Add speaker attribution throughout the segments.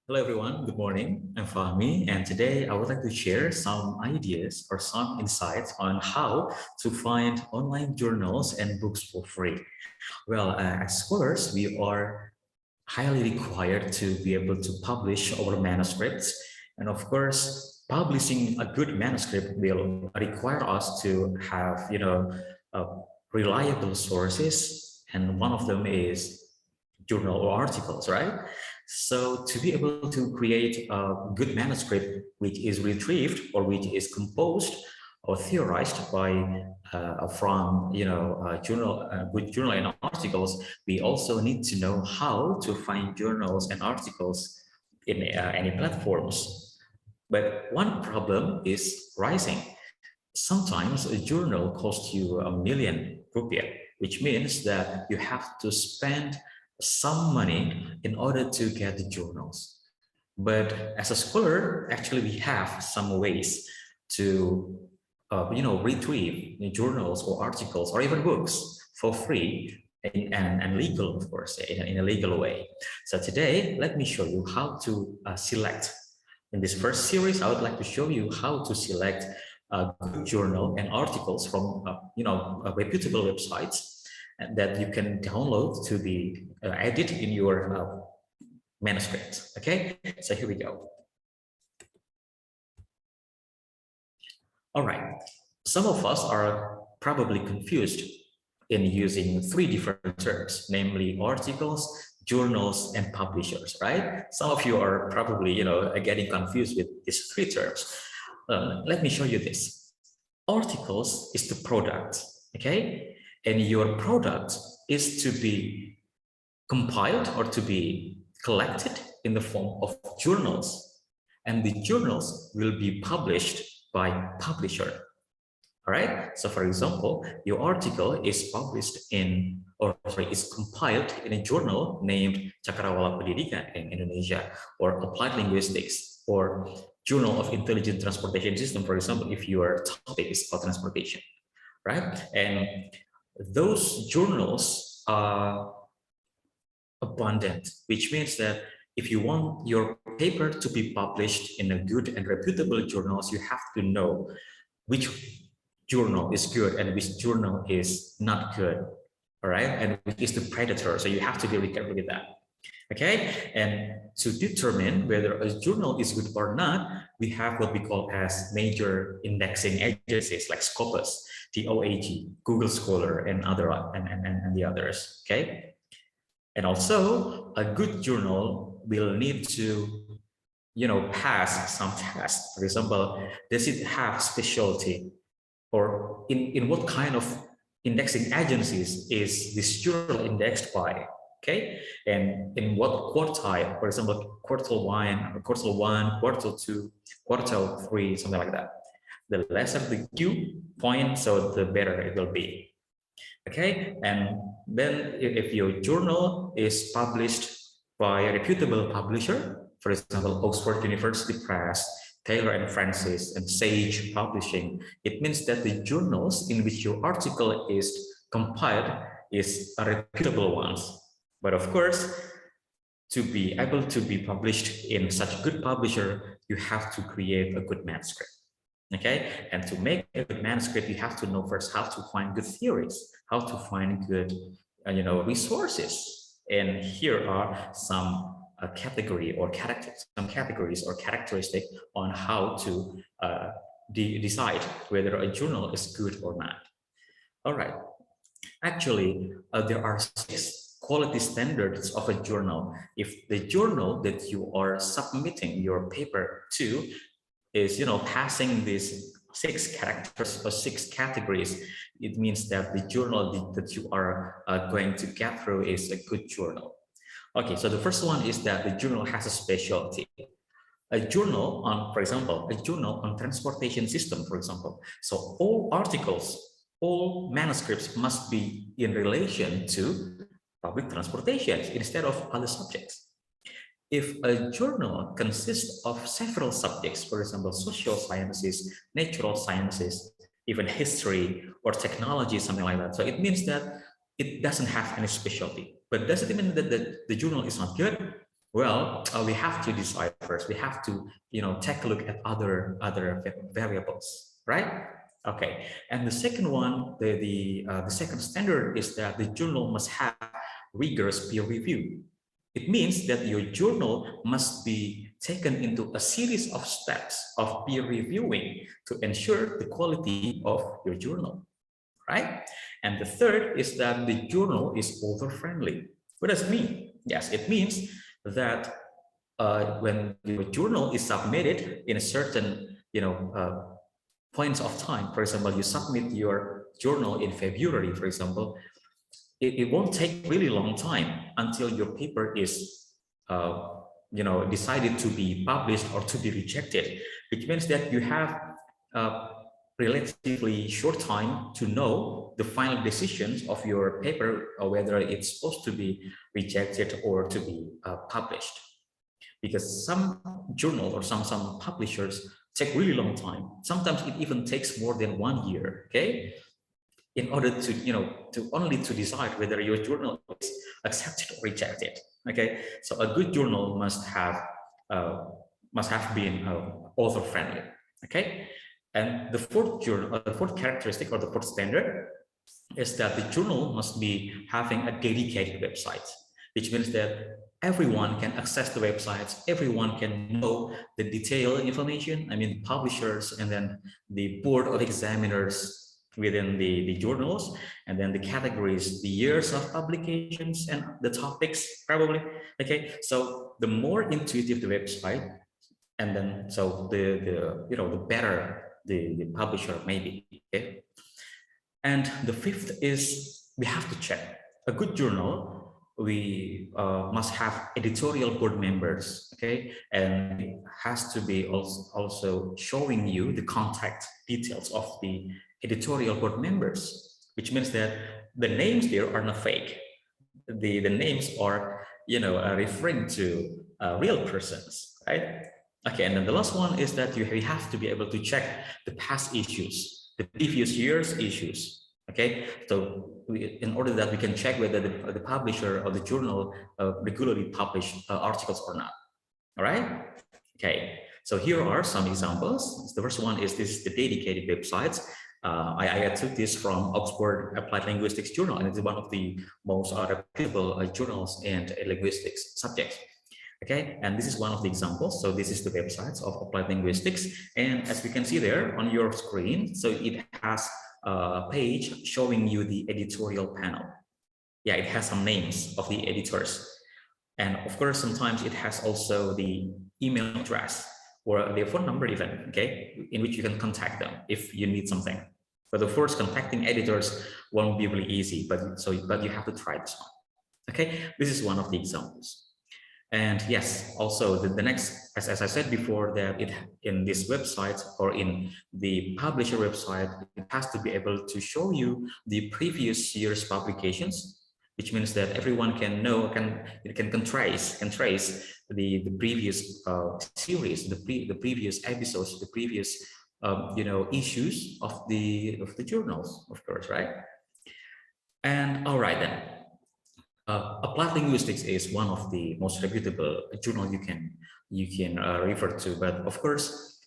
Speaker 1: Hello everyone, good morning. I'm Fahmi and today I would like to share some ideas or some insights on how to find online journals and books for free. Well, as scholars, we are highly required to be able to publish our manuscripts. And of course, publishing a good manuscript will require us to have, uh, reliable sources. And one of them is journal or articles, right? So to be able to create a good manuscript which is retrieved or which is composed or theorized by from journal good journal and articles, we also need to know how to find journals and articles in any platforms. But one problem is rising. Sometimes a journal costs you 1 million rupiah, which means that you have to spend some money in order to get the journals. But as a scholar, actually, we have some ways to, retrieve journals or articles or even books for free and legal, of course, in a legal way. So today, let me show you how to select. In this first series, I would like to show you how to select a good journal and articles from, reputable websites that you can download to be edit in your manuscript. Okay, so here we go. All right, some of us are probably confused in using three different terms, namely articles, journals, and publishers, right? Some of you are probably, getting confused with these three terms. Let me show you this. Articles is the product, okay? And your product is to be compiled or to be collected in the form of journals. And the journals will be published by publisher. All right. So for example, your article is published in, or sorry, is compiled in a journal named Cakrawala Pendidikan in Indonesia, or Applied Linguistics, or Journal of Intelligent Transportation System, for example, if your topic is about transportation, right? And those journals are abundant, which means that if you want your paper to be published in a good and reputable journals, you have to know which journal is good and which journal is not good, all right? And which is the predator, so you have to be really careful with that, okay? And to determine whether a journal is good or not, we have what we call as major indexing agencies like Scopus, the OAG, Google Scholar, and the others, okay? And also, a good journal will need to, pass some tests. For example, does it have specialty? Or in what kind of indexing agencies is this journal indexed by? Okay, and in what quartile? For example, quartile one, quartile two, quartile three, something like that. The lesser the Q point, so the better it will be. Okay, and then if your journal is published by a reputable publisher, for example, Oxford University Press, Taylor and Francis, and Sage Publishing, it means that the journals in which your article is compiled is a reputable ones. But of course, to be able to be published in such a good publisher, you have to create a good manuscript. Okay, and to make a good manuscript, you have to know first how to find good theories, how to find good, resources. And here are some categories or characteristics on how to decide whether a journal is good or not. All right. Actually, there are 6 quality standards of a journal. If the journal that you are submitting your paper to is, passing these 6 characters or 6 categories, it means that the journal that you are going to get through is a good journal. Okay, so the first one is that the journal has a specialty. A journal on, for example, a journal on transportation system, for example. So all articles, all manuscripts must be in relation to public transportation instead of other subjects. If a journal consists of several subjects, for example, social sciences, natural sciences, even history or technology, something like that, so it means that it doesn't have any specialty. But does it mean that the journal is not good? Well, we have to decide first. We have to, take a look at other variables, right? Okay. And the second one, the second standard is that the journal must have rigorous peer review. It means that your journal must be taken into a series of steps of peer reviewing to ensure the quality of your journal, right? And the third is that the journal is author friendly. What does it mean? Yes, it means that when your journal is submitted in a certain, points of time, for example, you submit your journal in February, for example, it won't take really long time until your paper is, decided to be published or to be rejected, which means that you have uh, relatively short time to know the final decisions of your paper or whether it's supposed to be rejected or to be published. Because some journals or some publishers take really long time. Sometimes it even takes more than 1 year, okay? In order to, to only to decide whether your journal is accepted or rejected, okay? So a good journal must have been author friendly, okay? And the fourth characteristic or the fourth standard is that the journal must be having a dedicated website, which means that everyone can access the websites, everyone can know the detailed information, I mean, the publishers and then the board of examiners within the journals, and then the categories, the years of publications and the topics probably, okay? So the more intuitive the website, and then so the better the publisher may be, okay? And the fifth is we have to check a good journal. We must have editorial board members, okay? And it has to be also showing you the contact details of the editorial board members, which means that the names there are not fake. The names are, referring to real persons, right? Okay, and then the last one is that you have to be able to check the past issues, the previous year's issues. Okay, so in order that we can check whether the publisher or the journal regularly publish articles or not. All right. Okay, so here are some examples. The first one is the dedicated websites. I took this from Oxford Applied Linguistics Journal, and it's one of the most reputable journals in linguistics subjects. Okay, and this is one of the examples. So this is the websites of Applied Linguistics, and as we can see there on your screen, so it has a page showing you the editorial panel. Yeah, it has some names of the editors. And of course, sometimes it has also the email address or their phone number even, okay, in which you can contact them if you need something. But of course, contacting editors won't be really easy, but you have to try this one. Okay, this is one of the examples. And yes, also the next, as I said before, that in this website or in the publisher website, it has to be able to show you the previous year's publications, which means that everyone can know, can trace the previous series, the previous episodes, the previous issues of the journals, of course, right? And all right then. Applied Linguistics is one of the most reputable journal you can refer to, but of course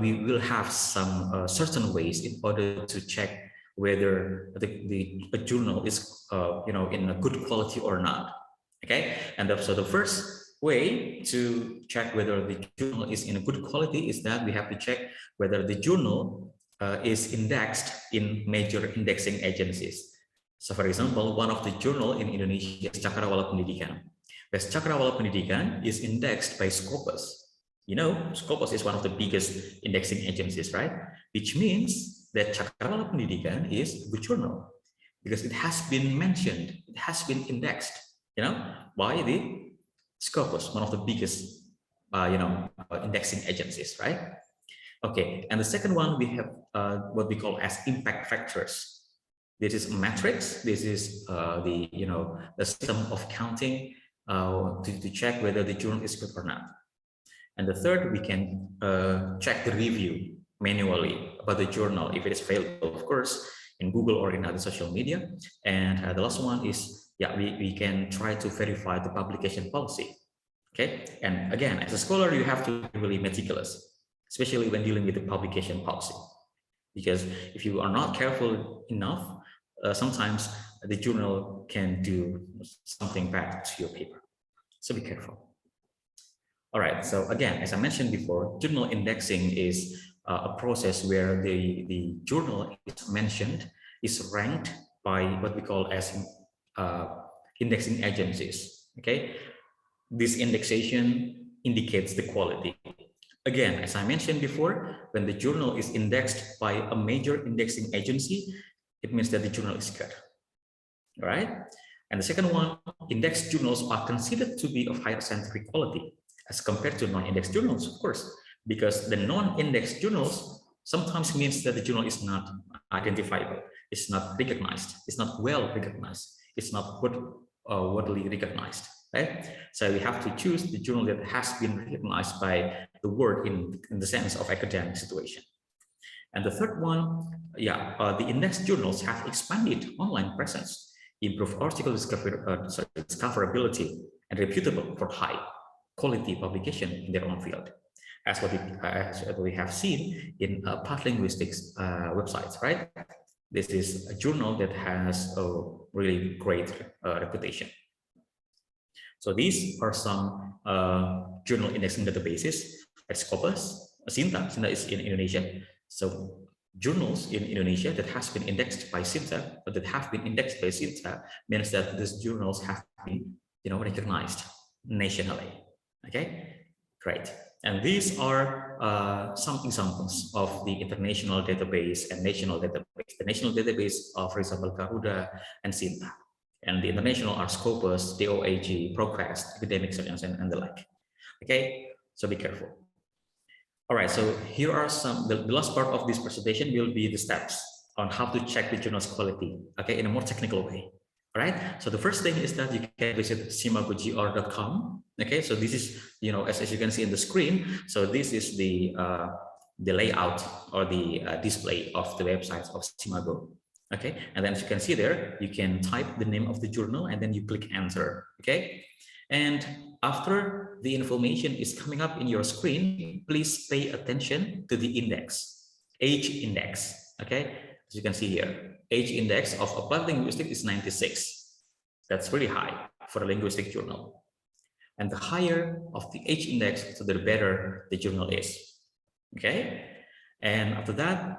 Speaker 1: we will have some certain ways in order to check whether the journal is in a good quality or not. Okay, and so the first way to check whether the journal is in a good quality is that we have to check whether the journal is indexed in major indexing agencies. So for example, one of the journal in Indonesia is Cakrawala Pendidikan. Whereas Cakrawala Pendidikan is indexed by Scopus. You know, Scopus is one of the biggest indexing agencies, right? Which means that Cakrawala Pendidikan is a good journal because it has been mentioned, it has been indexed, by the Scopus, one of the biggest, indexing agencies, right? Okay, and the second one, we have what we call as impact factors. This is a matrix. This is the system of counting to check whether the journal is good or not. And the third, we can check the review manually about the journal if it is available, of course, in Google or in other social media. And the last one is, we can try to verify the publication policy. Okay, and again, as a scholar, you have to be really meticulous, especially when dealing with the publication policy, because if you are not careful enough, sometimes the journal can do something bad to your paper. So be careful. All right, so again, as I mentioned before, journal indexing is a process where the journal is mentioned, is ranked by what we call as indexing agencies, okay? This indexation indicates the quality. Again, as I mentioned before, when the journal is indexed by a major indexing agency, it means that the journal is good, all right? And the second one, indexed journals are considered to be of higher scientific quality as compared to non-indexed journals, of course, because the non-indexed journals sometimes means that the journal is not identifiable, it's not recognized, it's not well recognized, it's not widely recognized, right? So we have to choose the journal that has been recognized by the world in the sense of academic situation. And the third one, the indexed journals have expanded online presence, improve article discoverability, and reputable for high quality publication in their own field, as what we have seen in path linguistics websites, right? This is a journal that has a really great reputation. So these are some journal indexing databases at Scopus. Sinta is in Indonesia. So journals in Indonesia that has been indexed by Sinta, or that have been indexed by Sinta, means that these journals have been, recognized nationally. Okay, great. And these are some examples of the international database and national database. The national database of, for example, Garuda and Sinta. And the international are Scopus, DOAG, ProQuest, Academic Science, and the like. Okay, so be careful. All right, so here are some, the last part of this presentation will be the steps on how to check the journal's quality, okay, in a more technical way. All right, so the first thing is that you can visit simagogr.com. Okay, so this is, as you can see in the screen, so this is the layout or the display of the website of Simago. Okay, and then as you can see there, you can type the name of the journal and then you click enter. Okay, and after the information is coming up in your screen, please pay attention to the index, age index. Okay, as you can see here, age index of applied linguistics is 96. That's really high for a linguistic journal. And the higher of the age index, so the better the journal is. Okay, and after that,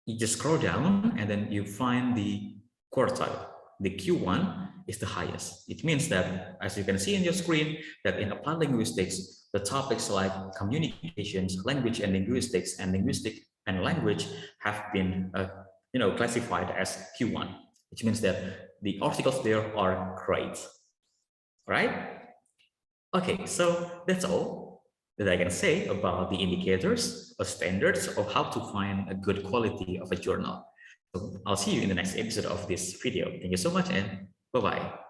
Speaker 1: you just scroll down and then you find the quartile. The Q1 is the highest. It means that, as you can see on your screen, that in applied linguistics, the topics like communications, language and linguistics, and linguistic and language have been classified as Q1, which means that the articles there are great. Right? Okay, so that's all that I can say about the indicators or standards of how to find a good quality of a journal. So I'll see you in the next episode of this video. Thank you so much and bye-bye.